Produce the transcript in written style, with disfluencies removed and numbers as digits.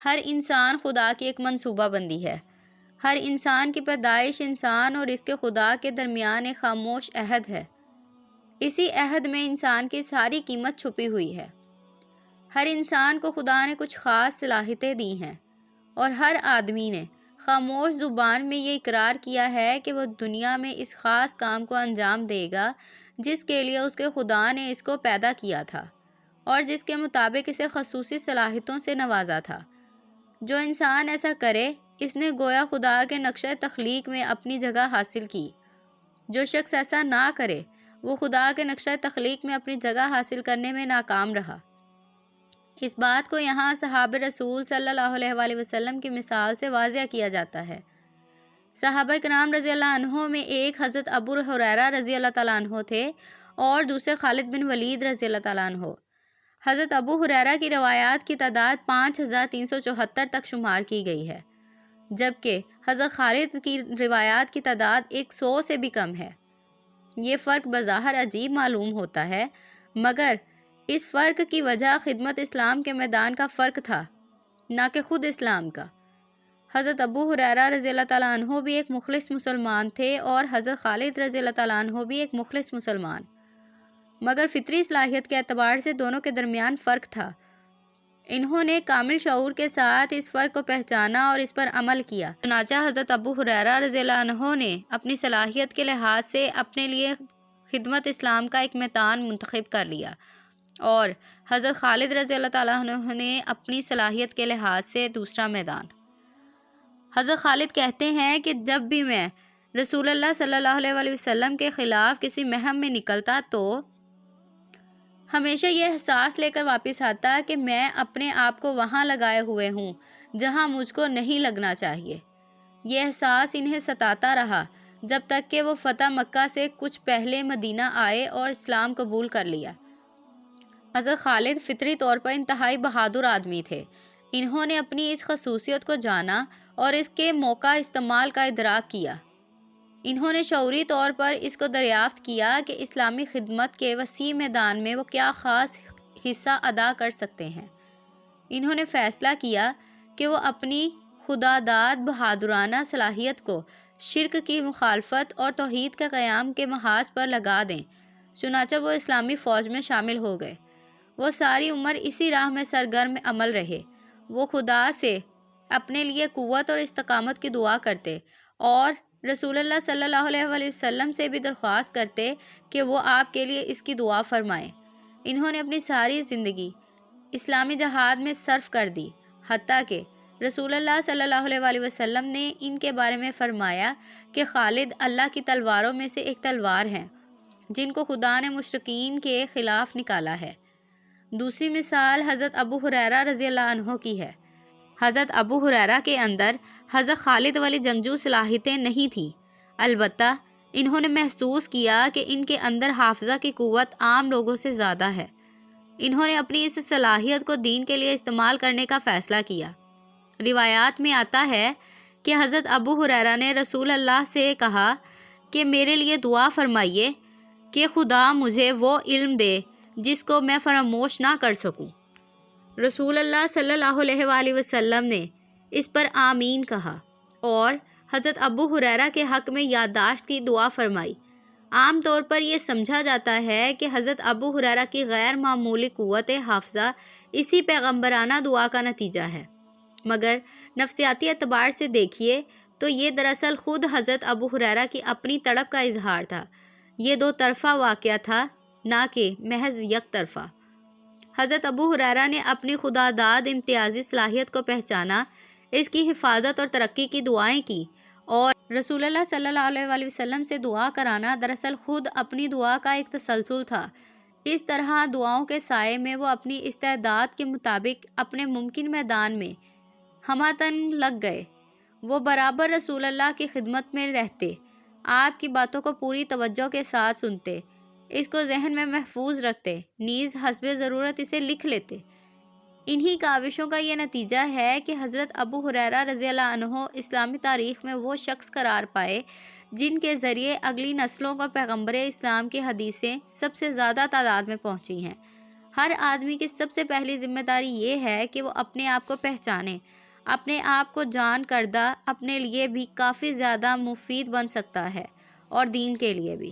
ہر انسان خدا کی ایک منصوبہ بندی ہے۔ ہر انسان کی پیدائش انسان اور اس کے خدا کے درمیان ایک خاموش عہد ہے۔ اسی عہد میں انسان کی ساری قیمت چھپی ہوئی ہے۔ ہر انسان کو خدا نے کچھ خاص صلاحیتیں دی ہیں، اور ہر آدمی نے خاموش زبان میں یہ اقرار کیا ہے کہ وہ دنیا میں اس خاص کام کو انجام دے گا جس کے لیے اس کے خدا نے اس کو پیدا کیا تھا اور جس کے مطابق اسے خصوصی صلاحیتوں سے نوازا تھا۔ جو انسان ایسا کرے اس نے گویا خدا کے نقشہ تخلیق میں اپنی جگہ حاصل کی۔ جو شخص ایسا نہ کرے وہ خدا کے نقشہ تخلیق میں اپنی جگہ حاصل کرنے میں ناکام رہا۔ اس بات کو یہاں صحابہ رسول صلی اللہ علیہ وآلہ وسلم کی مثال سے واضح کیا جاتا ہے۔ صحابہ کرام رضی اللہ عنہ میں ایک حضرت ابو ہریرہ رضی اللہ تعالیٰ عنہ تھے اور دوسرے خالد بن ولید رضی اللہ تعالیٰ عنہ۔ حضرت ابو ہریرہ کی روایات کی تعداد 5374 تک شمار کی گئی ہے، جبکہ حضرت خالد کی روایات کی تعداد 100 سے بھی کم ہے۔ یہ فرق بظاہر عجیب معلوم ہوتا ہے، مگر اس فرق کی وجہ خدمت اسلام کے میدان کا فرق تھا، نہ کہ خود اسلام کا۔ حضرت ابو ہریرہ رضی اللہ تعالیٰ عنہ بھی ایک مخلص مسلمان تھے اور حضرت خالد رضی اللہ تعالیٰ عنہ بھی ایک مخلص مسلمان، مگر فطری صلاحیت کے اعتبار سے دونوں کے درمیان فرق تھا۔ انہوں نے کامل شعور کے ساتھ اس فرق کو پہچانا اور اس پر عمل کیا۔ چنانچہ حضرت ابو ہریرہ رضی اللہ عنہ نے اپنی صلاحیت کے لحاظ سے اپنے لیے خدمت اسلام کا ایک میدان منتخب کر لیا، اور حضرت خالد رضی اللہ تعالیٰ عنہ نے اپنی صلاحیت کے لحاظ سے دوسرا میدان۔ حضرت خالد کہتے ہیں کہ جب بھی میں رسول اللہ صلی اللہ علیہ وآلہ وسلم کے خلاف کسی مہم میں نکلتا تو ہمیشہ یہ احساس لے کر واپس آتا کہ میں اپنے آپ کو وہاں لگائے ہوئے ہوں جہاں مجھ کو نہیں لگنا چاہیے۔ یہ احساس انہیں ستاتا رہا جب تک کہ وہ فتح مکہ سے کچھ پہلے مدینہ آئے اور اسلام قبول کر لیا۔ حضرت خالد فطری طور پر انتہائی بہادر آدمی تھے۔ انہوں نے اپنی اس خصوصیت کو جانا اور اس کے موقع استعمال کا ادراک کیا۔ انہوں نے شعوری طور پر اس کو دریافت کیا کہ اسلامی خدمت کے وسیع میدان میں وہ کیا خاص حصہ ادا کر سکتے ہیں۔ انہوں نے فیصلہ کیا کہ وہ اپنی خداداد بہادرانہ صلاحیت کو شرک کی مخالفت اور توحید کے قیام کے محاذ پر لگا دیں۔ چنانچہ وہ اسلامی فوج میں شامل ہو گئے۔ وہ ساری عمر اسی راہ میں سرگرم عمل رہے۔ وہ خدا سے اپنے لیے قوت اور استقامت کی دعا کرتے اور رسول اللہ صلی اللہ علیہ وآلہ وسلم سے بھی درخواست کرتے کہ وہ آپ کے لیے اس کی دعا فرمائیں۔ انہوں نے اپنی ساری زندگی اسلامی جہاد میں صرف کر دی، حتیٰ کہ رسول اللہ صلی اللہ علیہ وآلہ وسلم نے ان کے بارے میں فرمایا کہ خالد اللہ کی تلواروں میں سے ایک تلوار ہیں جن کو خدا نے مشرکین کے خلاف نکالا ہے۔ دوسری مثال حضرت ابو ہریرہ رضی اللہ عنہ کی ہے۔ حضرت ابو ہریرہ کے اندر حضرت خالد والی جنگجو صلاحیتیں نہیں تھیں، البتہ انہوں نے محسوس کیا کہ ان کے اندر حافظہ کی قوت عام لوگوں سے زیادہ ہے۔ انہوں نے اپنی اس صلاحیت کو دین کے لیے استعمال کرنے کا فیصلہ کیا۔ روایات میں آتا ہے کہ حضرت ابو ہریرہ نے رسول اللہ سے کہا کہ میرے لیے دعا فرمائیے کہ خدا مجھے وہ علم دے جس کو میں فراموش نہ کر سکوں۔ رسول اللہ صلی اللہ علیہ وآلہ وسلم نے اس پر آمین کہا اور حضرت ابو ہریرہ کے حق میں یادداشت کی دعا فرمائی۔ عام طور پر یہ سمجھا جاتا ہے کہ حضرت ابو ہریرہ کی غیر معمولی قوت حافظہ اسی پیغمبرانہ دعا کا نتیجہ ہے، مگر نفسیاتی اعتبار سے دیکھیے تو یہ دراصل خود حضرت ابو ہریرہ کی اپنی تڑپ کا اظہار تھا۔ یہ دو طرفہ واقعہ تھا، نہ کہ محض یک طرفہ۔ حضرت ابو ہریرہ نے اپنی خداداد امتیازی صلاحیت کو پہچانا، اس کی حفاظت اور ترقی کی دعائیں کی، اور رسول اللہ صلی اللہ علیہ وآلہ وسلم سے دعا کرانا دراصل خود اپنی دعا کا ایک تسلسل تھا۔ اس طرح دعاؤں کے سائے میں وہ اپنی استعداد کے مطابق اپنے ممکن میدان میں ہمہ لگ گئے۔ وہ برابر رسول اللہ کی خدمت میں رہتے، آپ کی باتوں کو پوری توجہ کے ساتھ سنتے، اس کو ذہن میں محفوظ رکھتے، نیز حسب ضرورت اسے لکھ لیتے۔ انہی کاوشوں کا یہ نتیجہ ہے کہ حضرت ابو ہریرہ رضی اللہ عنہ اسلامی تاریخ میں وہ شخص قرار پائے جن کے ذریعے اگلی نسلوں کو پیغمبر اسلام کی حدیثیں سب سے زیادہ تعداد میں پہنچی ہیں۔ ہر آدمی کی سب سے پہلی ذمہ داری یہ ہے کہ وہ اپنے آپ کو پہچانے، اپنے آپ کو جان کردہ اپنے لیے بھی کافی زیادہ مفید بن سکتا ہے اور دین کے لیے بھی۔